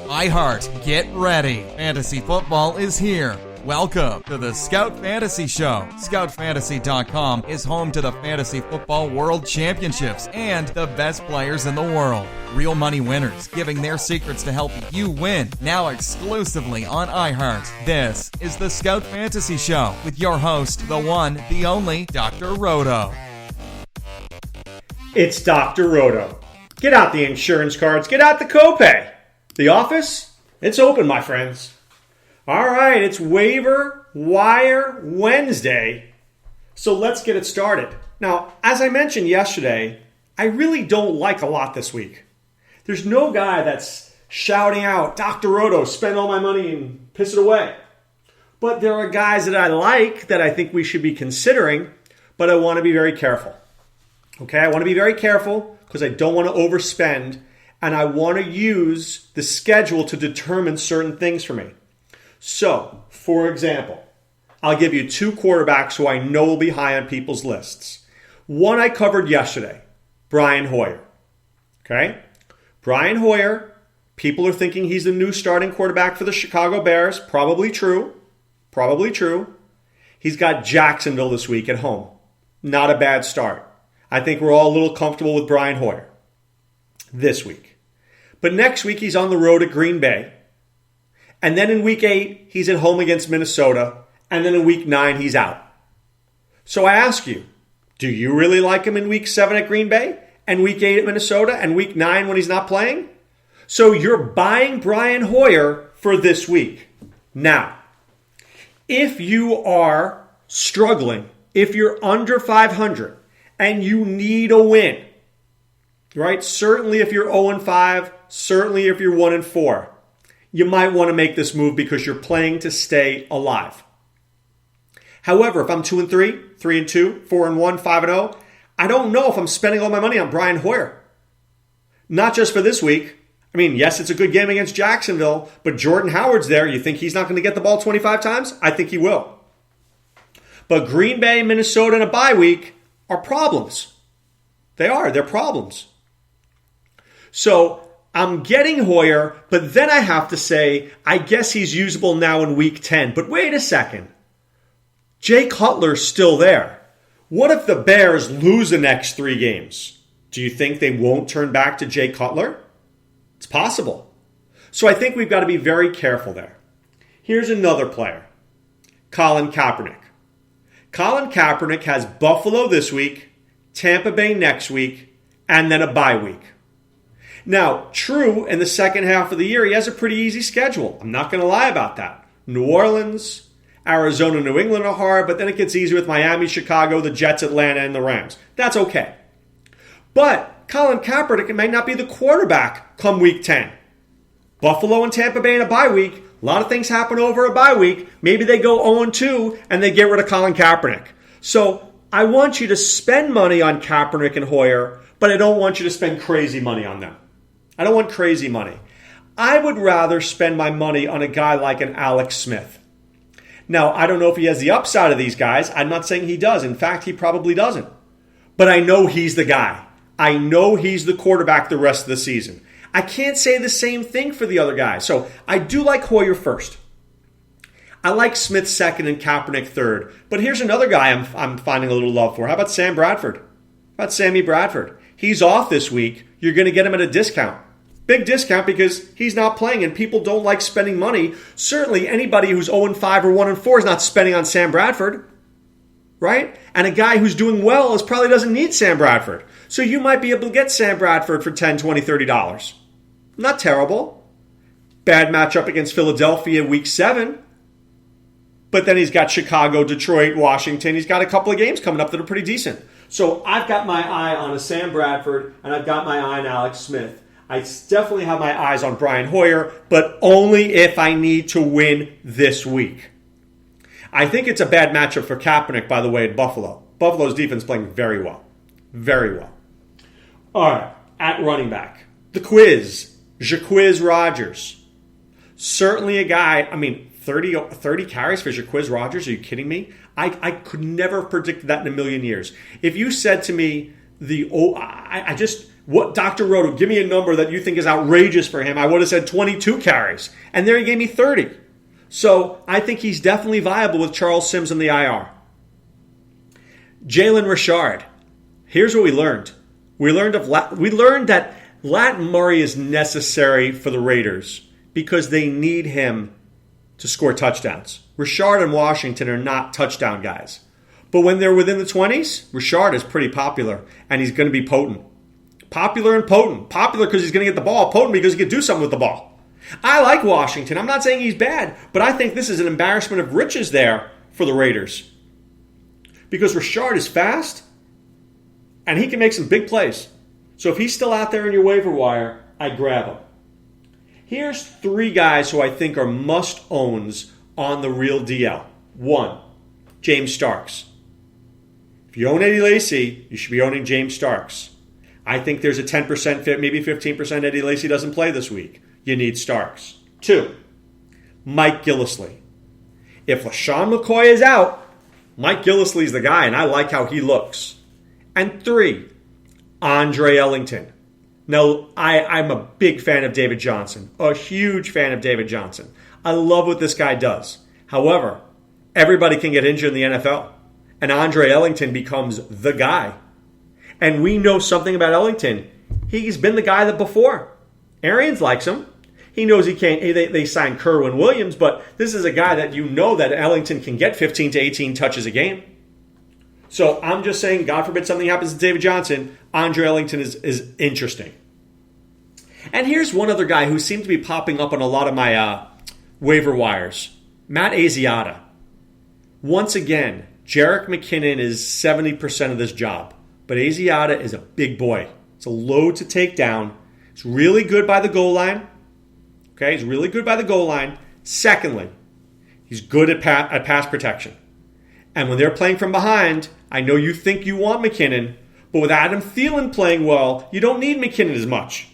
iHeart, get ready. Fantasy football is here. Welcome to the Scout Fantasy Show. ScoutFantasy.com is home to the Fantasy Football World Championships and the best players in the world. Real money winners giving their secrets to help you win. Now exclusively on iHeart. This is the Scout Fantasy Show with your host, the one, the only, Dr. Roto. It's Dr. Roto. Get out the insurance cards. Get out the copay. The office? It's open, my friends. All right, it's Waiver Wire Wednesday. So let's get it started. Now, as I mentioned yesterday, I really don't like a lot this week. There's no guy that's shouting out, Dr. Roto, spend all my money and piss it away. But there are guys that I like that I think we should be considering, but I want to be very careful. Okay, I want to be very careful because I don't want to overspend, and I want to use the schedule to determine certain things for me. So, for example, I'll give you two quarterbacks who I know will be high on people's lists. One I covered yesterday, Brian Hoyer. Okay? Brian Hoyer, people are thinking he's the new starting quarterback for the Chicago Bears. Probably true. Probably true. He's got Jacksonville this week at home. Not a bad start. I think we're all a little comfortable with Brian Hoyer this week. But next week, he's on the road at Green Bay. And then in week 8, he's at home against Minnesota. And then in week 9, he's out. So I ask you, do you really like him in week 7 at Green Bay? And week 8 at Minnesota? And week 9 when he's not playing? So you're buying Brian Hoyer for this week. Now, if you are struggling, if you're under 500, and you need a win, right? Certainly if you're 0-5, certainly if you're 1-4, you might want to make this move because you're playing to stay alive. However, if I'm 2-3, 3-2, 4-1, 5-0, I don't know if I'm spending all my money on Brian Hoyer. Not just for this week. I mean, yes, it's a good game against Jacksonville, but Jordan Howard's there. You think he's not going to get the ball 25 times? I think he will. But Green Bay, Minnesota, and a bye week are problems. They are. They're problems. So I'm getting Hoyer, but then I have to say, I guess he's usable now in week 10. But wait a second. Jay Cutler's still there. What if the Bears lose the next 3 games? Do you think they won't turn back to Jay Cutler? It's possible. So I think we've got to be very careful there. Here's another player. Colin Kaepernick. Colin Kaepernick has Buffalo this week, Tampa Bay next week, and then a bye week. Now, true, in the second half of the year, he has a pretty easy schedule. I'm not going to lie about that. New Orleans, Arizona, New England are hard, but then it gets easy with Miami, Chicago, the Jets, Atlanta, and the Rams. That's okay. But Colin Kaepernick might not be the quarterback come week 10. Buffalo and Tampa Bay in a bye week. A lot of things happen over a bye week. Maybe they go 0-2 and they get rid of Colin Kaepernick. So I want you to spend money on Kaepernick and Hoyer, but I don't want you to spend crazy money on them. I don't want crazy money. I would rather spend my money on a guy like an Alex Smith. Now, I don't know if he has the upside of these guys. I'm not saying he does. In fact, he probably doesn't. But I know he's the guy. I know he's the quarterback the rest of the season. I can't say the same thing for the other guys. So I do like Hoyer first. I like Smith second and Kaepernick third. But here's another guy I'm finding a little love for. How about Sam Bradford? How about Sammy Bradford? He's off this week. You're going to get him at a discount. Big discount because he's not playing and people don't like spending money. Certainly anybody who's 0-5 or 1-4 is not spending on Sam Bradford. Right? And a guy who's doing well probably doesn't need Sam Bradford. So you might be able to get Sam Bradford for $10, $20, $30. Not terrible. Bad matchup against Philadelphia week 7. But then he's got Chicago, Detroit, Washington. He's got a couple of games coming up that are pretty decent. So I've got my eye on a Sam Bradford, and I've got my eye on Alex Smith. I definitely have my eyes on Brian Hoyer, but only if I need to win this week. I think it's a bad matchup for Kaepernick, by the way, at Buffalo. Buffalo's defense playing very well. Very well. All right, at running back. The quiz. Jaquiz Rodgers. Certainly a guy, 30 carries for Jaquiz Rodgers? Are you kidding me? I could never have predicted that in a million years. If you said to me, What, Dr. Roto, give me a number that you think is outrageous for him. I would have said 22 carries. And there he gave me 30. So I think he's definitely viable with Charles Sims in the IR. Jalen Richard. Here's what we learned. We learned that Lat Murray is necessary for the Raiders because they need him to score touchdowns. Richard and Washington are not touchdown guys. But when they're within the 20s, Richard is pretty popular, and he's going to be potent. Popular and potent. Popular because he's going to get the ball. Potent because he can do something with the ball. I like Washington. I'm not saying he's bad, but I think this is an embarrassment of riches there for the Raiders. Because Richard is fast, and he can make some big plays. So if he's still out there in your waiver wire, I'd grab him. Here's 3 guys who I think are must-owns on the real DL. 1, James Starks. If you own Eddie Lacy, you should be owning James Starks. I think there's a 10% fit, maybe 15% Eddie Lacy doesn't play this week. You need Starks. 2, Mike Gillislee. If LaShawn McCoy is out, Mike Gillislee's the guy, and I like how he looks. And 3, Andre Ellington. Now, I'm a big fan of David Johnson. A huge fan of David Johnson. I love what this guy does. However, everybody can get injured in the NFL. And Andre Ellington becomes the guy. And we know something about Ellington. He's been the guy that before. Arians likes him. He knows he can't. They signed Kerwin Williams, but this is a guy that you know that Ellington can get 15 to 18 touches a game. So I'm just saying, God forbid something happens to David Johnson, Andre Ellington is interesting. And here's one other guy who seemed to be popping up on a lot of my waiver wires. Matt Asiata. Once again, Jerick McKinnon is 70% of this job. But Asiata is a big boy. It's a load to take down. He's really good by the goal line. Okay, he's really good by the goal line. Secondly, he's good at pass protection. And when they're playing from behind, I know you think you want McKinnon, but with Adam Thielen playing well, you don't need McKinnon as much.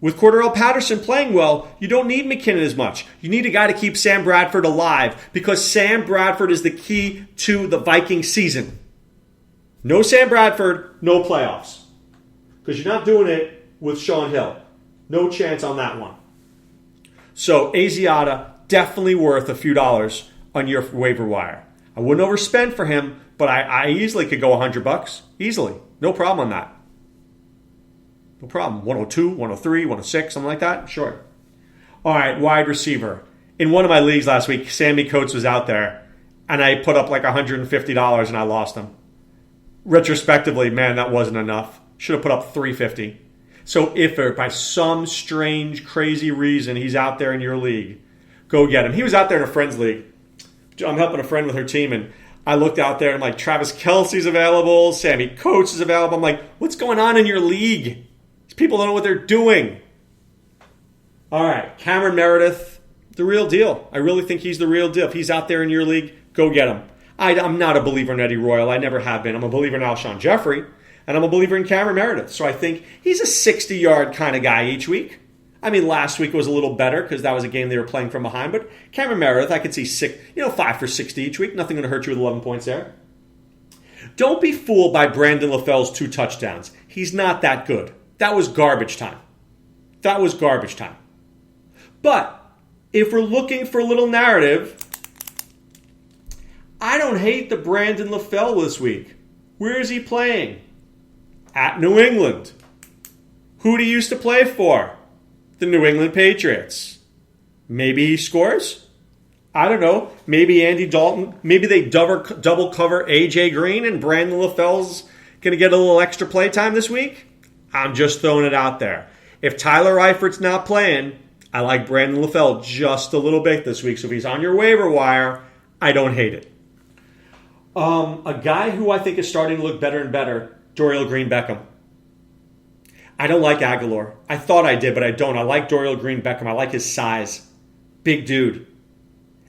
With Cordarrelle Patterson playing well, you don't need McKinnon as much. You need a guy to keep Sam Bradford alive because Sam Bradford is the key to the Viking season. No Sam Bradford, no playoffs. Because you're not doing it with Sean Hill. No chance on that one. So Asiata, definitely worth a few dollars on your waiver wire. I wouldn't overspend for him, but I easily could go $100. Easily. No problem on that. No problem. 102, 103, 106, something like that? Sure. All right, wide receiver. In one of my leagues last week, Sammy Coates was out there, and I put up like $150 and I lost him. Retrospectively, man, that wasn't enough. Should have put up $350. So if by some strange, crazy reason he's out there in your league, go get him. He was out there in a friend's league. I'm helping a friend with her team, and I looked out there, and I'm like, Travis Kelce's available, Sammy Coates is available. I'm like, what's going on in your league? These people don't know what they're doing. All right, Cameron Meredith, the real deal. I really think he's the real deal. If he's out there in your league, go get him. I'm not a believer in Eddie Royal. I never have been. I'm a believer in Alshon Jeffrey, and I'm a believer in Cameron Meredith. So I think he's a 60-yard kind of guy each week. I mean, last week was a little better because that was a game they were playing from behind. But Cameron Meredith, I could see 5 for 60 each week. Nothing going to hurt you with 11 points there. Don't be fooled by Brandon LaFell's 2 touchdowns. He's not that good. That was garbage time. But if we're looking for a little narrative, I don't hate the Brandon LaFell this week. Where is he playing? At New England. Who did he used to play for? The New England Patriots. Maybe he scores? I don't know. Maybe Andy Dalton. Maybe they double cover A.J. Green and Brandon LaFell's going to get a little extra play time this week? I'm just throwing it out there. If Tyler Eifert's not playing, I like Brandon LaFell just a little bit this week. So if he's on your waiver wire, I don't hate it. A guy who I think is starting to look better and better, Dorial Green-Beckham. I don't like Aguilar. I thought I did, but I don't. I like Dorial Green-Beckham. I like his size. Big dude.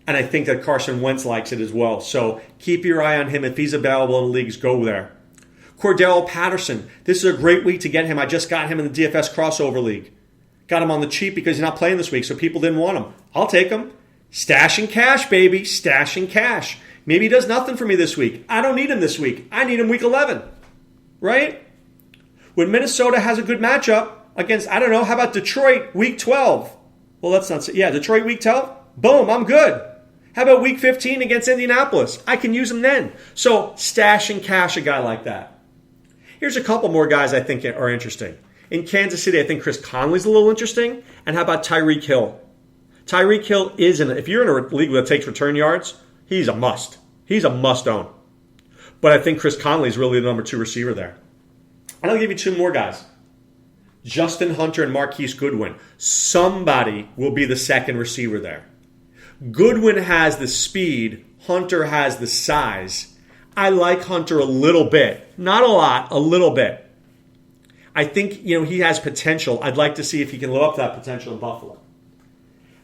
And I think that Carson Wentz likes it as well. So keep your eye on him. If he's available in the leagues, go there. Cordarrelle Patterson. This is a great week to get him. I just got him in the DFS crossover league. Got him on the cheap because he's not playing this week, so people didn't want him. I'll take him. Stash and cash, baby. Stash and cash. Maybe he does nothing for me this week. I don't need him this week. I need him week 11. Right? When Minnesota has a good matchup against, I don't know, how about Detroit week 12? Well, let's not say, yeah, Detroit week 12? Boom, I'm good. How about week 15 against Indianapolis? I can use him then. So stash and cash a guy like that. Here's a couple more guys I think are interesting. In Kansas City, I think Chris Conley's a little interesting. And how about Tyreek Hill? Tyreek Hill if you're in a league that takes return yards, he's a must. He's a must own. But I think Chris Conley's really the number 2 receiver there. And I'll give you 2 more guys. Justin Hunter and Marquise Goodwin. Somebody will be the second receiver there. Goodwin has the speed. Hunter has the size. I like Hunter a little bit. Not a lot, a little bit. I think, he has potential. I'd like to see if he can live up to that potential in Buffalo.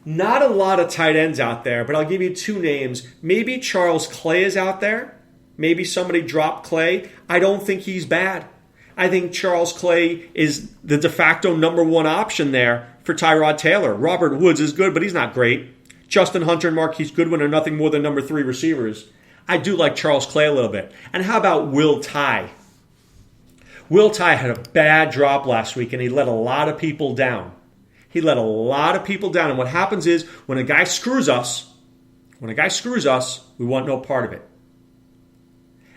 Not a lot of tight ends out there, but I'll give you 2 names. Maybe Charles Clay is out there. Maybe somebody dropped Clay. I don't think he's bad. I think Charles Clay is the de facto number 1 option there for Tyrod Taylor. Robert Woods is good, but he's not great. Justin Hunter and Marquise Goodwin are nothing more than number 3 receivers. I do like Charles Clay a little bit. And how about Will Tye? Will Tye had a bad drop last week, and he let a lot of people down. And what happens is, when a guy screws us, we want no part of it.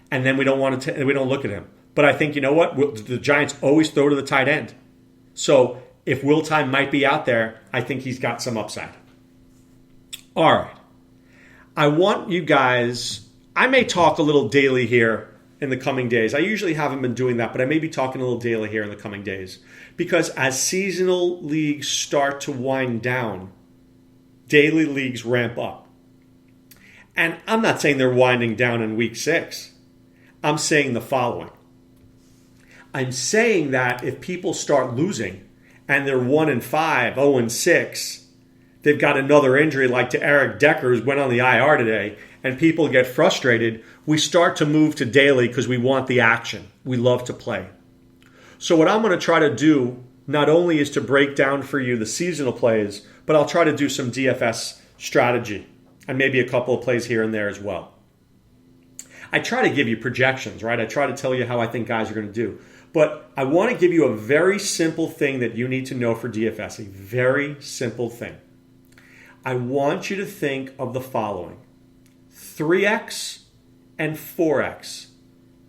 And then we don't we don't look at him. But I think, you know what? The Giants always throw to the tight end. So if Will Tye might be out there, I think he's got some upside. All right. I want you guys, I may talk a little daily here in the coming days. I usually haven't been doing that, but I may be talking a little daily here in the coming days. Because as seasonal leagues start to wind down, daily leagues ramp up. And I'm not saying they're winding down in week 6. I'm saying the following. I'm saying that if people start losing and they're 1-5, 0-6, they've got another injury like to Eric Decker, who went on the IR today, and people get frustrated, we start to move to daily because we want the action. We love to play. So what I'm going to try to do not only is to break down for you the seasonal plays, but I'll try to do some DFS strategy and maybe a couple of plays here and there as well. I try to give you projections, right? I try to tell you how I think guys are going to do. But I want to give you a very simple thing that you need to know for DFS, a very simple thing. I want you to think of the following. 3x and 4x.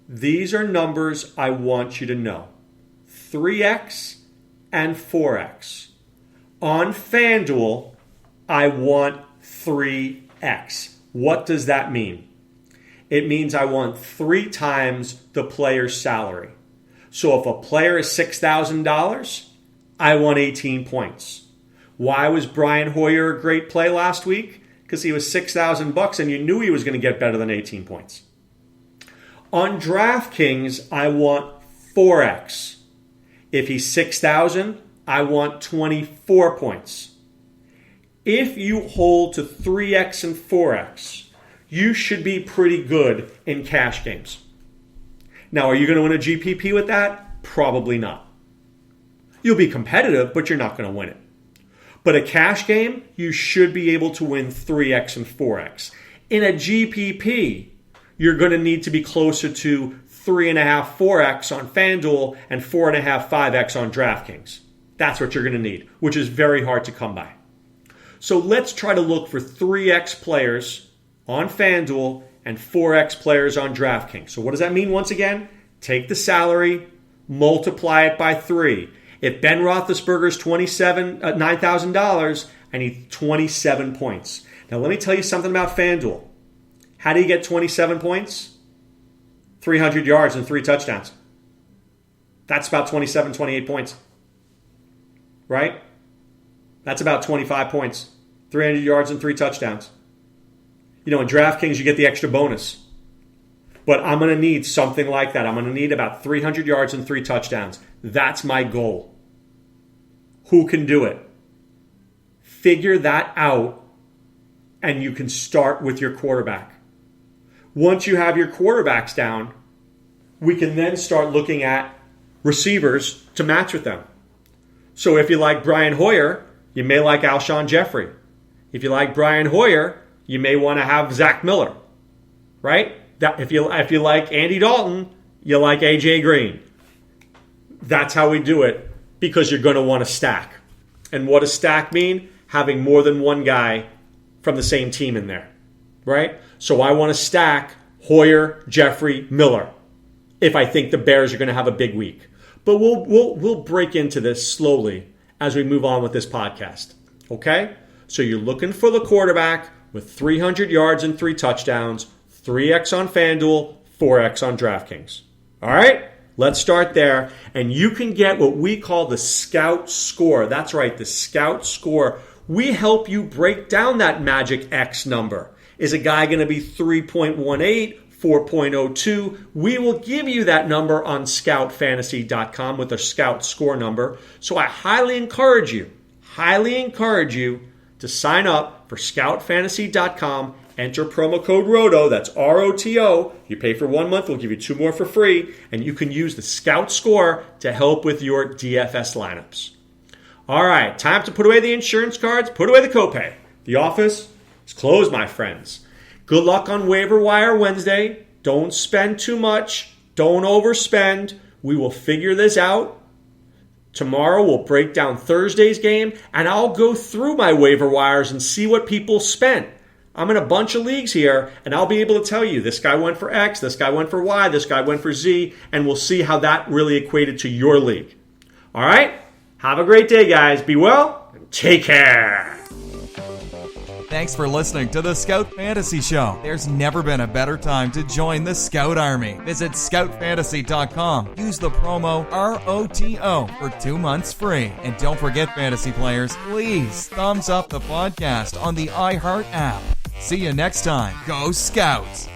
These are numbers I want you to know. 3x and 4x. On FanDuel, I want 3x. What does that mean? It means I want 3 times the player's salary. So if a player is $6,000, I want 18 points. Why was Brian Hoyer a great play last week? Because he was $6,000 and you knew he was going to get better than 18 points. On DraftKings, I want 4x. If he's 6,000, I want 24 points. If you hold to 3x and 4x, you should be pretty good in cash games. Now, are you going to win a GPP with that? Probably not. You'll be competitive, but you're not going to win it. But a cash game, you should be able to win 3x and 4x. In a GPP, you're going to need to be closer to 3.5, 4x on FanDuel and 4.5, 5x on DraftKings. That's what you're going to need, which is very hard to come by. So let's try to look for 3x players on FanDuel and 4x players on DraftKings. So what does that mean once again? Take the salary, multiply it by 3. If Ben Roethlisberger's $9,000, I need 27 points. Now let me tell you something about FanDuel. How do you get 27 points? 300 yards and 3 touchdowns. That's about 27, 28 points. Right? That's about 25 points. 300 yards and 3 touchdowns. In DraftKings, you get the extra bonus. But I'm going to need something like that. I'm going to need about 300 yards and 3 touchdowns. That's my goal. Who can do it? Figure that out, and you can start with your quarterback. Once you have your quarterbacks down, we can then start looking at receivers to match with them. So if you like Brian Hoyer, you may like Alshon Jeffrey. If you like Brian Hoyer, you may want to have Zach Miller, right? If you like Andy Dalton, you like A.J. Green. That's how we do it, because you're going to want to stack. And what does stack mean? Having more than one guy from the same team in there, right? So I want to stack Hoyer, Jeffrey, Miller if I think the Bears are going to have a big week. But we'll break into this slowly as we move on with this podcast, okay? So you're looking for the quarterback with 300 yards and 3 touchdowns, 3x on FanDuel, 4x on DraftKings. All right? Let's start there. And you can get what we call the Scout Score. That's right, the Scout Score. We help you break down that magic X number. Is a guy going to be 3.18, 4.02? We will give you that number on scoutfantasy.com with a Scout Score number. So I highly encourage you to sign up for scoutfantasy.com. Enter promo code ROTO, that's ROTO. You pay for 1 month, we'll give you 2 more for free, and you can use the Scout Score to help with your DFS lineups. All right, time to put away the insurance cards, put away the copay. The office is closed, my friends. Good luck on Waiver Wire Wednesday. Don't spend too much. Don't overspend. We will figure this out. Tomorrow we'll break down Thursday's game, and I'll go through my waiver wires and see what people spent. I'm in a bunch of leagues here, and I'll be able to tell you this guy went for X, this guy went for Y, this guy went for Z, and we'll see how that really equated to your league. All right? Have a great day, guys. Be well, and take care. Thanks for listening to the Scout Fantasy Show. There's never been a better time to join the Scout Army. Visit scoutfantasy.com. Use the promo ROTO for 2 months free. And don't forget, fantasy players, please thumbs up the podcast on the iHeart app. See you next time. Go Scouts!